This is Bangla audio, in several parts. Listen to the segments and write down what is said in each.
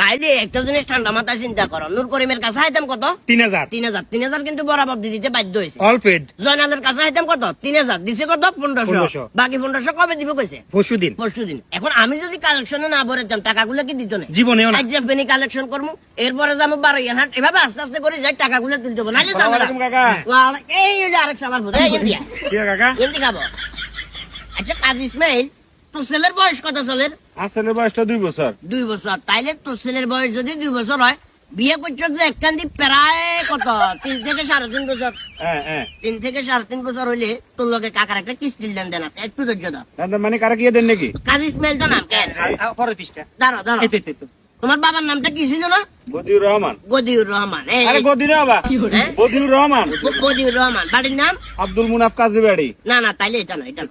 তাইলে একটা জিনিস ঠান্ডা মাথায় চিন্তা করো, নূর করিমের কাছে আইতাম কত? 3000 3,000 কিন্তু বরাবর দিয়ে দিতে বাধ্য হয়েছে। All paid. জয়নালের কাছে আইতাম কত? 3,000 দিছে কত? 1500। বাকি 1500 কবে দিব কইছে? পরশুদিন। এখন আমি যদি কালেকশনে না ভরেতাম টাকাগুলো কি দিত না? জীবনেও না। একজন বেনি কালেকশন করবো, এরপরে যাবো 12 হাট, এভাবে আস্তে আস্তে করে যাই টাকাগুলো তুলতে হবে। নাইলে যাবে না। এই হলো আরেক সালার ভূত, এই ইন্ডিয়া কাকা ইন্দি খাবো। আচ্ছা কাজী ইসমাইল, তোর ছেলের বয়স কত? ছেলের আসলে বয়সটা 2 বছর। 2 বছর। তাইলে তোর ছেলের বয়স যদি 2 বছর হয়, বিয়ে করছো যে একখান দিয়ে প্রায় কত 3 থেকে 3.5 বছর। 3 থেকে 3.5 বছর হইলে তোর লগে কাকার একটা কিস্তির লেনদেন আছে, একটু ধৈর্য দাও। মানে কারা কি দেন নাকি? কাজী ইসমাইল তো নাম কেন? দাঁড়াও দাঁড়াও, তোমার বাবার নামটা কি ছিল না? বদিউর রহমান। গদিউর রহমান। আরে গদির বাবা, হ্যাঁ? বদিউর রহমান। গদিউর রহমান। বাড়ির নাম? আব্দুল মুনাফ কাজী বাড়ি। না না, তাইলে এটা না, এটা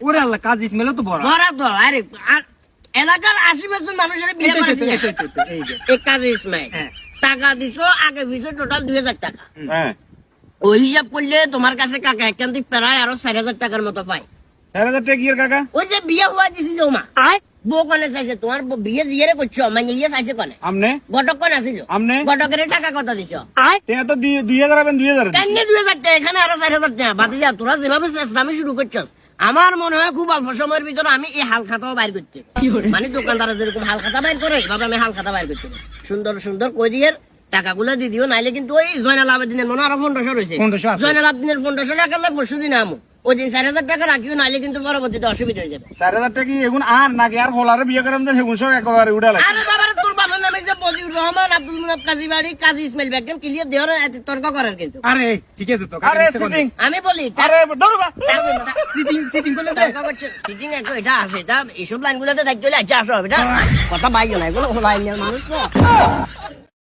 ওরে আল্লাহ, কাজ ইসমাইল তো বড়। বড় তো। আরে আর এলাকার 80% মানুষের বিয়ে করেছে এই কাজী ইসমাইল। টাকা দিছো আগে দিছো টোটাল 2,000 টাকা। হ্যাঁ, ওই হিসাব করলে তোমার কাছে কাকা একখান থেকে প্রায় আরো 4,000 টাকার মতো পায়। 4,000 টাকা কি এর কাকা? ওই যে বিয়ে হওয়া দিছি যে মা বউ কনে চাইছে, তোমার বিয়ে জিয়ারে করছো মানে ইয়ে চাইছে কনে? আমনে ঘটক কনে আসিল? আমনে ঘটকের টাকা কত দিছো? টাকা তো 2000 আবেন 2000। কেন 2,000 টাকা? এখানে আরো 4,000 টাকা বাতি যা। তোরা যেভাবে চেষ্টামি শুরু করছস, আমার মনে হয় খুব অল্প সময়ের ভিতরে আমি এই হাল খাতাও বাইর করতে পারি। মানে দোকানদারা যেরকম হাল খাতা বাইর করে, এভাবে আমি হাল খাতা বাইর করতে পারি। সুন্দর সুন্দর কদিয়ের টাকাগুলো দিয়ে দিও, নাইলে কিন্তু ওই জয়নাল আবেদিনের মনে আরো 1500 রয়েছে। 1500 আছে। জয়নাল আবেদিনের 1500 টাকা লাগবে, পরশুদিন আমো। ওই দিন 4,000 টাকা রাখিও, নাইলে কিন্তু পরবর্তীতে অসুবিধা হয়ে যাবে। 4,000 টাকা কি এখন আর নাকি আর হলারে বিয়ে করেন সেগুন সব একেবারে উড়া লাগে। আরে বাবা, তোর বাবার নামে যে বদিউর রহমান, আব্দুল মুনাফ কাজী বাড়ি, কাজী ইসমাইল একদম ক্লিয়ার দেওয়ার তর্ক করার কিন্তু। আরে ঠিক আছে তো, আরে সিটিং, আমি বলি আরে ধরবা সিটিং করলে সিটিং এটা আসে, এটা এইসব লাইনগুলোতে দায়িত্ব হলে আচ্ছা আসো, এটা কথা বাইক নাই কোনো লাইন মানুষ তো।